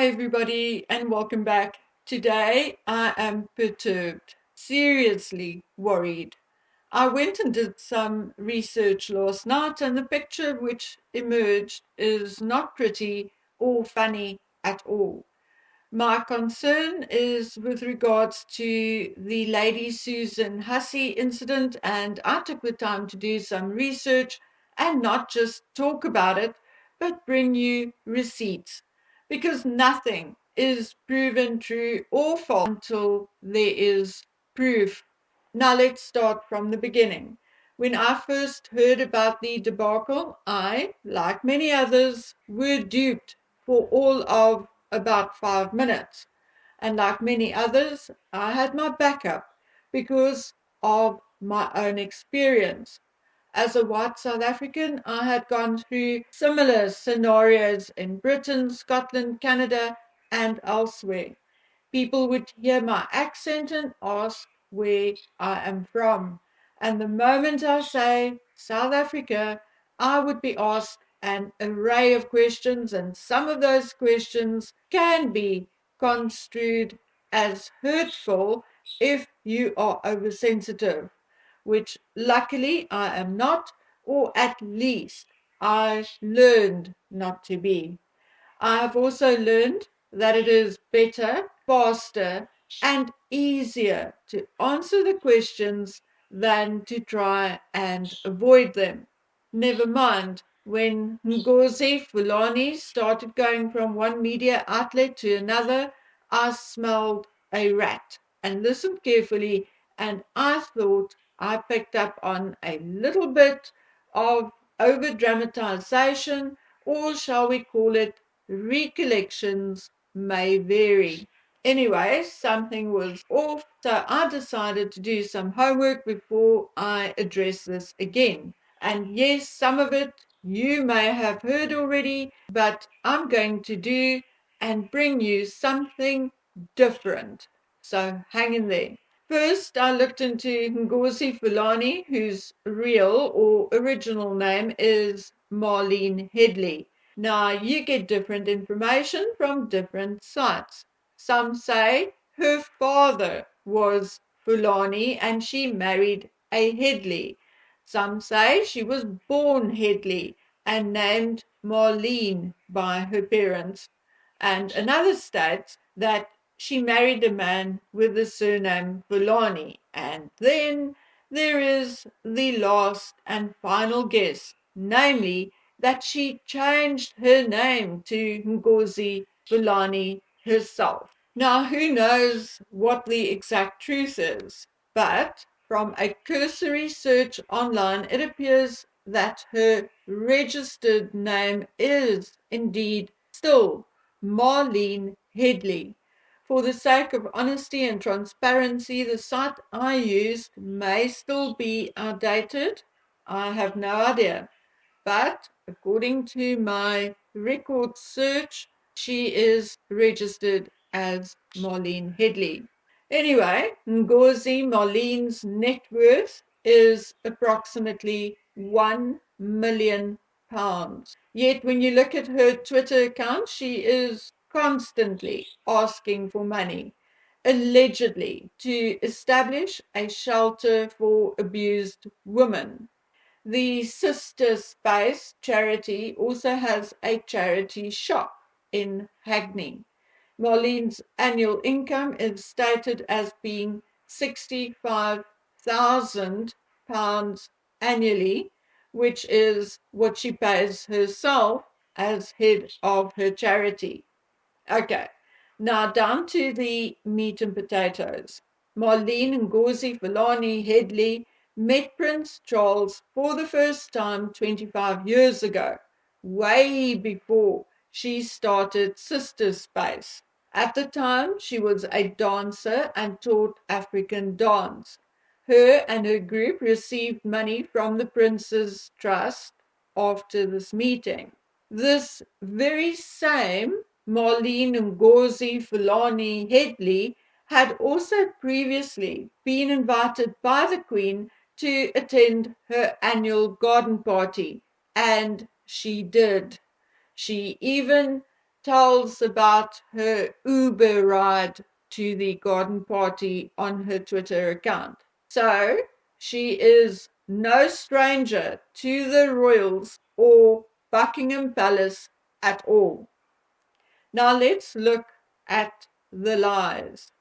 Hi, everybody, and welcome back. Today, I am perturbed, seriously worried. I went and did some research last night, and the picture which emerged is not pretty or funny at all. My concern is with regards to the Lady Susan Hussey incident, and I took the time to do some research and not just talk about it, but bring you receipts. Because nothing is proven true or false until there is proof. Now let's start from the beginning. When I first heard about the debacle, I, like many others, were duped for all of about 5 minutes. And like many others, I had my backup because of my own experience. As a white South African, I had gone through similar scenarios in Britain, Scotland, Canada, and elsewhere. People would hear my accent and ask where I am from. And the moment I say South Africa, I would be asked an array of questions, and some of those questions can be construed as hurtful if you are oversensitive, which luckily I am not, or at least I learned not to be. I have also learned that it is better, faster, and easier to answer the questions than to try and avoid them. Never mind, when Ngozi Fulani started going from one media outlet to another, I smelled a rat and listened carefully, and I thought I picked up on a little bit of over dramatization, or shall we call it recollections may vary. Anyway, something was off, so I decided to do some homework before I address this again. And yes, some of it you may have heard already, but I'm going to do and bring you something different. So hang in there. First, I looked into Ngozi Fulani, whose real or original name is Marlene Headley. Now, you get different information from different sites. Some say her father was Fulani and she married a Headley. Some say she was born Headley and named Marlene by her parents. And another states that she married a man with the surname Fulani. And then there is the last and final guess, namely that she changed her name to Ngozi Fulani herself. Now, who knows what the exact truth is, but from a cursory search online, it appears that her registered name is indeed still Marlene Headley. For the sake of honesty and transparency, the site I used may still be outdated. I have no idea. But according to my record search, she is registered as Marlene Headley. Anyway, Ngozi Marlene's net worth is approximately £1 million. Yet when you look at her Twitter account, she is constantly asking for money, allegedly to establish a shelter for abused women. The Sister Space charity also has a charity shop in Hackney. Marlene's annual income is stated as being £65,000 annually, which is what she pays herself as head of her charity. Okay, now down to the meat and potatoes. Marlene Ngozi Fulani Headley met Prince Charles for the first time 25 years ago, way before she started Sister Space. At the time, she was a dancer and taught African dance. Her and her group received money from the Prince's Trust after this meeting. This very same Marlene Ngozi Fulani Headley had also previously been invited by the Queen to attend her annual garden party, and she did. She even tells about her Uber ride to the garden party on her Twitter account. So she is no stranger to the royals or Buckingham Palace at all. Now let's look at the lies.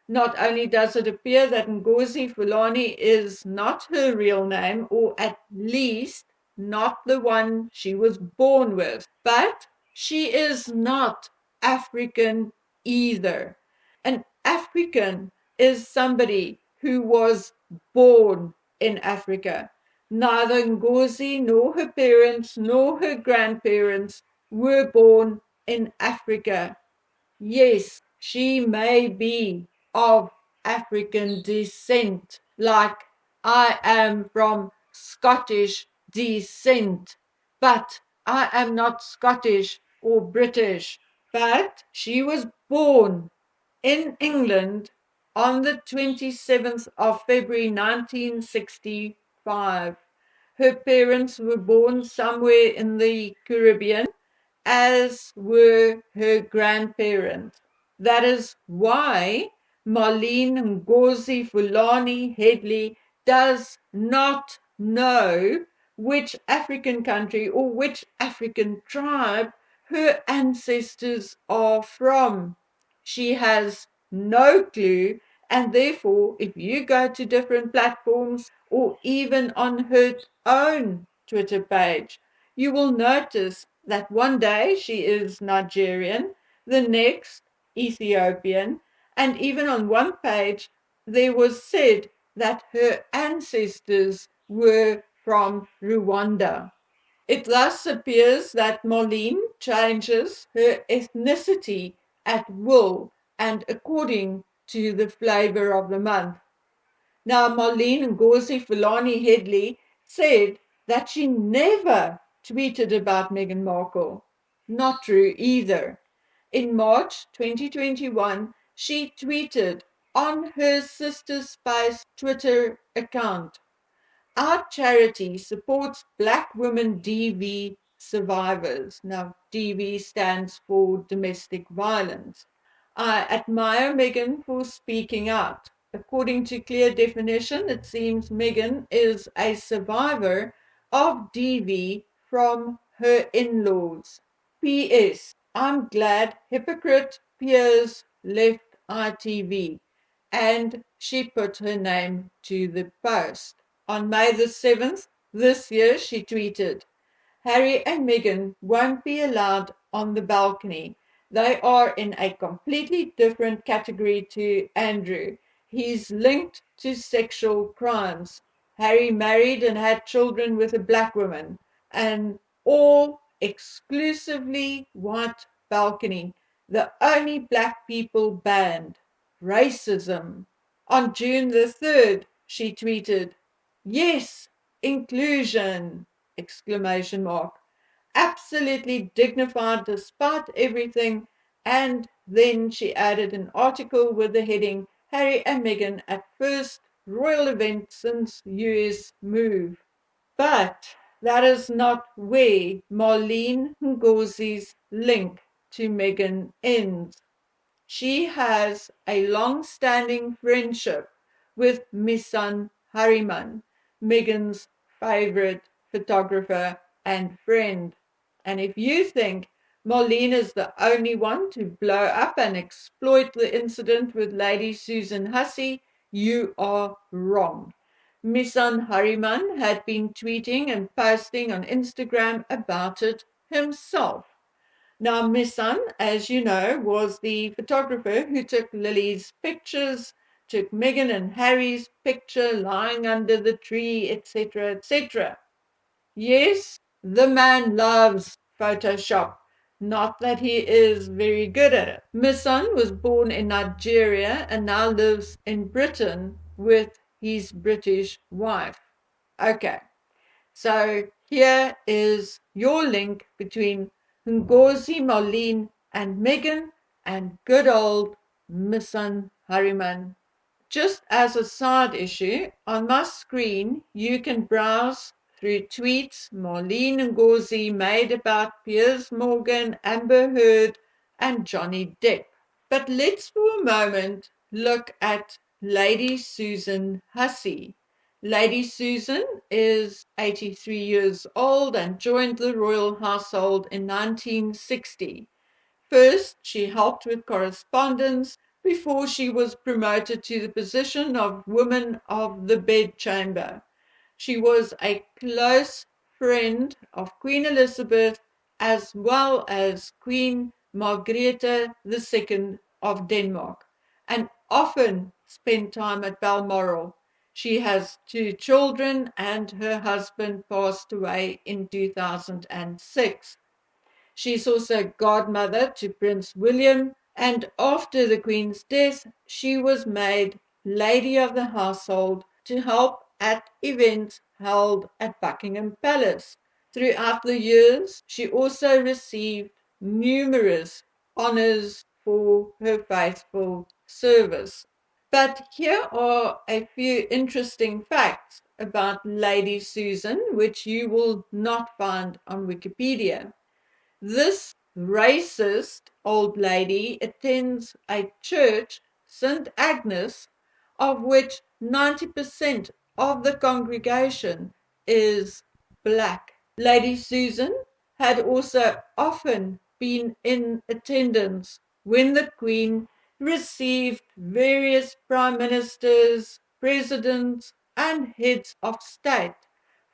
Not only does it appear that Ngozi Fulani is not her real name, or at least not the one she was born with, but she is not African either. An African is somebody who was born in Africa. Neither Ngozi nor her parents nor her grandparents were born in Africa. Yes, she may be of African descent, like I am from Scottish descent, but I am not Scottish or British. But she was born in England on the 27th of February 1965. Her parents were born somewhere in the Caribbean, as were her grandparents. That is why Marlene Ngozi Fulani Headley does not know which African country or which African tribe her ancestors are from. She has no clue, and therefore, if you go to different platforms or even on her own Twitter page, you will notice that one day she is Nigerian, the next Ethiopian, and even on one page there was said that her ancestors were from Rwanda. It thus appears that Marlene changes her ethnicity at will and according to the flavor of the month. Now, Marlene Ngozi Fulani Headley said that she never tweeted about Meghan Markle. Not true either. In March 2021, she tweeted on her Sister Space Twitter account, "Our charity supports Black women DV survivors." Now, DV stands for domestic violence. I admire Meghan for speaking out. According to clear definition, it seems Meghan is a survivor of DV from her in-laws. P.S. I'm glad hypocrite Piers left ITV, and she put her name to the post. On May the 7th this year, she tweeted, "Harry and Meghan won't be allowed on the balcony. They are in a completely different category to Andrew. He's linked to sexual crimes. Harry married and had children with a black woman. An all exclusively white balcony. The only black people banned. Racism." On June the 3rd, she tweeted, "Yes, inclusion!" Exclamation mark. Absolutely dignified despite everything. And then she added an article with the heading, "Harry and Meghan at first royal event since US move." But that is not where Marlene Ngozi's link to Meghan ends. She has a long-standing friendship with Misan Harriman, Meghan's favorite photographer and friend. And if you think Marlene is the only one to blow up and exploit the incident with Lady Susan Hussey, you are wrong. Misan Harriman had been tweeting and posting on Instagram about it himself. Now, Misan, as you know, was the photographer who took Lily's pictures, took Meghan and Harry's picture lying under the tree, etc., etc. Yes, the man loves Photoshop, not that he is very good at it. Misan was born in Nigeria and now lives in Britain with his British wife. Okay. So here is your link between Ngozi Marlene and Meghan and good old Misan Harriman. Just as a side issue, on my screen you can browse through tweets Marlene Ngozi made about Piers Morgan, Amber Heard, and Johnny Depp. But let's for a moment look at Lady Susan Hussey. Lady Susan is 83 years old and joined the royal household in 1960. First, she helped with correspondence before she was promoted to the position of Woman of the Bedchamber. She was a close friend of Queen Elizabeth as well as Queen Margrethe II of Denmark, and often spent time at Balmoral. She has two children, and her husband passed away in 2006. She's also godmother to Prince William, and after the Queen's death, she was made Lady of the Household to help at events held at Buckingham Palace. Throughout the years, she also received numerous honours for her faithful service. But here are a few interesting facts about Lady Susan, which you will not find on Wikipedia. This racist old lady attends a church, St. Agnes, of which 90% of the congregation is black. Lady Susan had also often been in attendance when the Queen received various prime ministers, presidents, and heads of state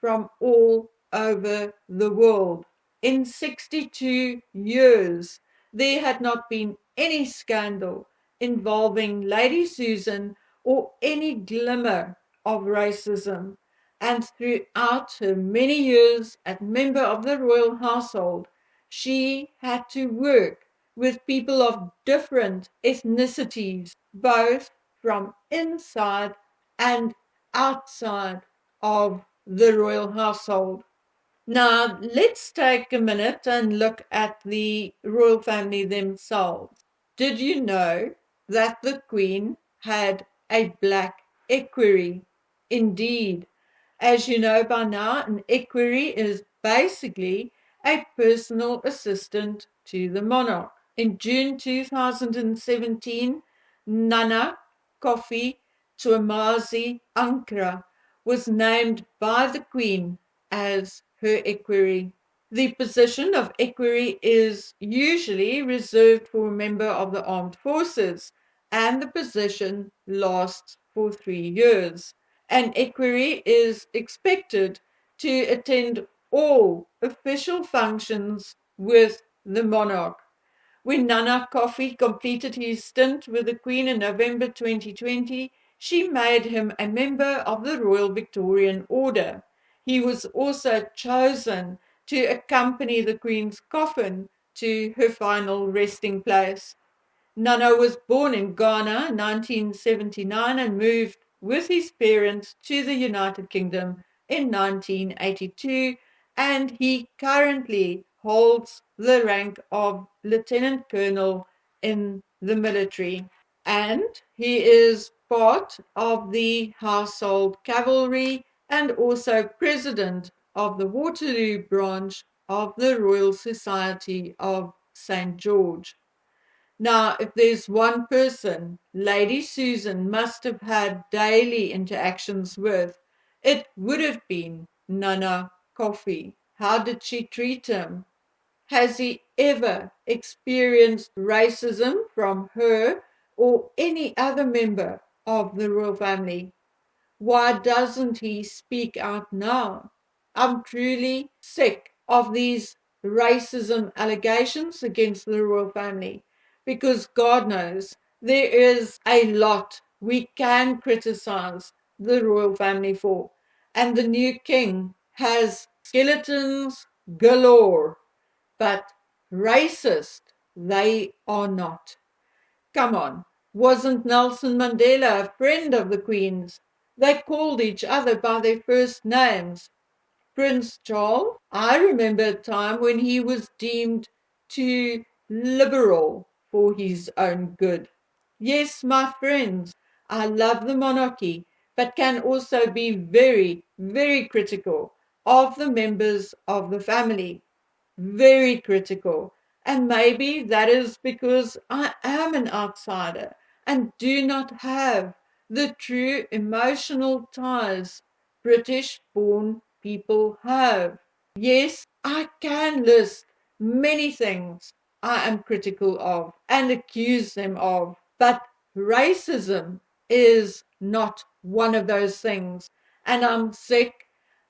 from all over the world. In 62 years, there had not been any scandal involving Lady Susan or any glimmer of racism. And throughout her many years as member of the royal household, she had to work with people of different ethnicities, both from inside and outside of the royal household. Now, let's take a minute and look at the royal family themselves. Did you know that the Queen had a black equerry? Indeed. As you know by now, an equerry is basically a personal assistant to the monarch. In June 2017, Nana Kofi Tuamazi Ankara was named by the Queen as her equerry. The position of equerry is usually reserved for a member of the armed forces, and the position lasts for 3 years. An equerry is expected to attend all official functions with the monarch. When Nana Kofi completed his stint with the Queen in November 2020, she made him a member of the Royal Victorian Order. He was also chosen to accompany the Queen's coffin to her final resting place. Nana was born in Ghana in 1979 and moved with his parents to the United Kingdom in 1982, and he currently holds the rank of Lieutenant Colonel in the military. And he is part of the Household Cavalry and also president of the Waterloo branch of the Royal Society of St. George. Now, if there's one person Lady Susan must have had daily interactions with, it would have been Nana Kofi. How did she treat him? Has he ever experienced racism from her or any other member of the royal family? Why doesn't he speak out now? I'm truly sick of these racism allegations against the royal family because God knows there is a lot we can criticize the royal family for. And the new king has skeletons galore, but racist they are not. Come on, wasn't Nelson Mandela a friend of the Queen's? They called each other by their first names. Prince Charles, I remember a time when he was deemed too liberal for his own good. Yes, my friends, I love the monarchy, but can also be very, very critical of the members of the family. Very critical. And maybe that is because I am an outsider and do not have the true emotional ties British born people have. Yes, I can list many things I am critical of and accuse them of, but racism is not one of those things. And I'm sick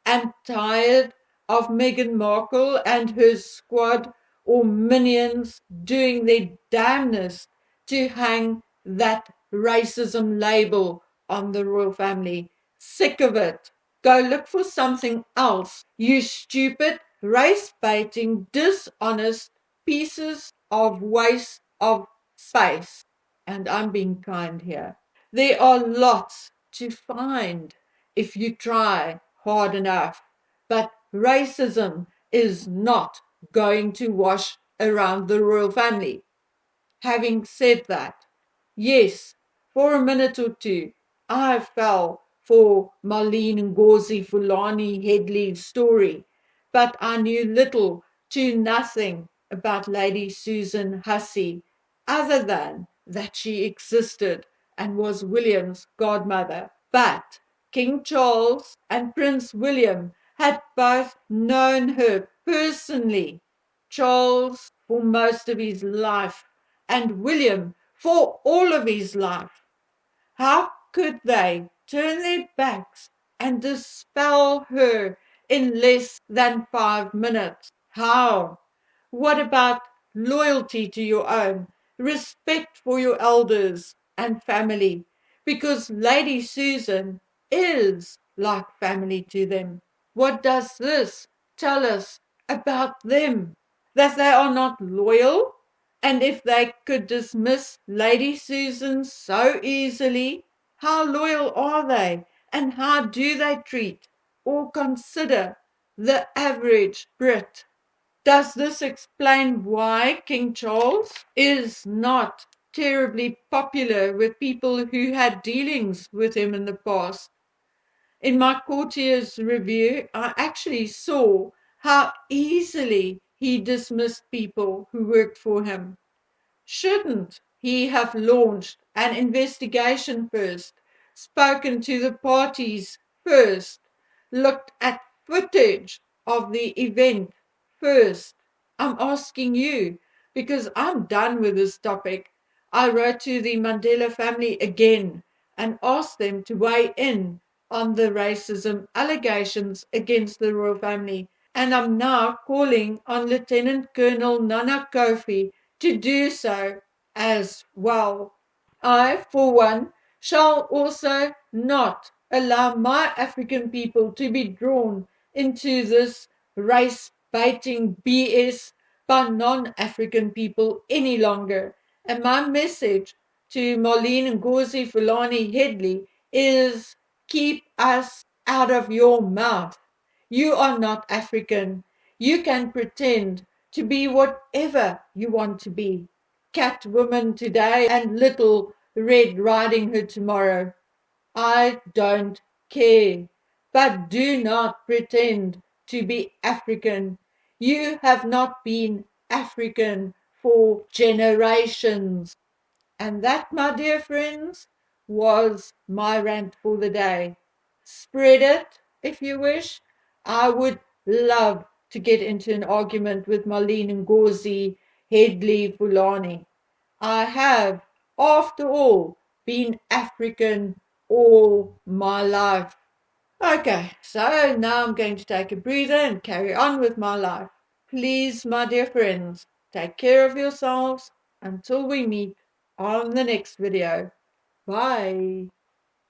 and tired of Meghan Markle and her squad or minions doing their damnness to hang that racism label on the royal family. Sick of it. Go look for something else, you stupid, race baiting, dishonest pieces of waste of space. And I'm being kind here. There are lots to find if you try hard enough. But racism is not going to wash around the royal family. Having said that, yes, for a minute or two, I fell for Marlene and Fulani Headley's story, but I knew little to nothing about Lady Susan Hussey, other than that she existed and was William's godmother. But King Charles and Prince William had both known her personally. Charles for most of his life and William for all of his life. How could they turn their backs and dispel her in less than 5 minutes? How? What about loyalty to your own, respect for your elders and family? Because Lady Susan is like family to them. What does this tell us about them? That they are not loyal? And if they could dismiss Lady Susan so easily, how loyal are they? And how do they treat or consider the average Brit? Does this explain why King Charles is not terribly popular with people who had dealings with him in the past? In my courtier's review, I actually saw how easily he dismissed people who worked for him. Shouldn't he have launched an investigation first, spoken to the parties first, looked at footage of the event first? I'm asking you because I'm done with this topic. I wrote to the Mandela family again and asked them to weigh in on the racism allegations against the royal family. And I'm now calling on Lieutenant Colonel Nana Kofi to do so as well. I, for one, shall also not allow my African people to be drawn into this race baiting BS by non-African people any longer. And my message to Marlene and Fulani Headley is keep us out of your mouth. You are not African. You can pretend to be whatever you want to be. Catwoman today and Little Red Riding Hood tomorrow. I don't care. But do not pretend to be African. You have not been African for generations. And that, my dear friends, was my rant for the day. Spread it if you wish. I would love to get into an argument with Marlene Ngozi Headley Fulani. I have, after all, been African all my life. Okay, so now I'm going to take a breather and carry on with my life. Please, my dear friends, take care of yourselves until we meet on the next video. Bye.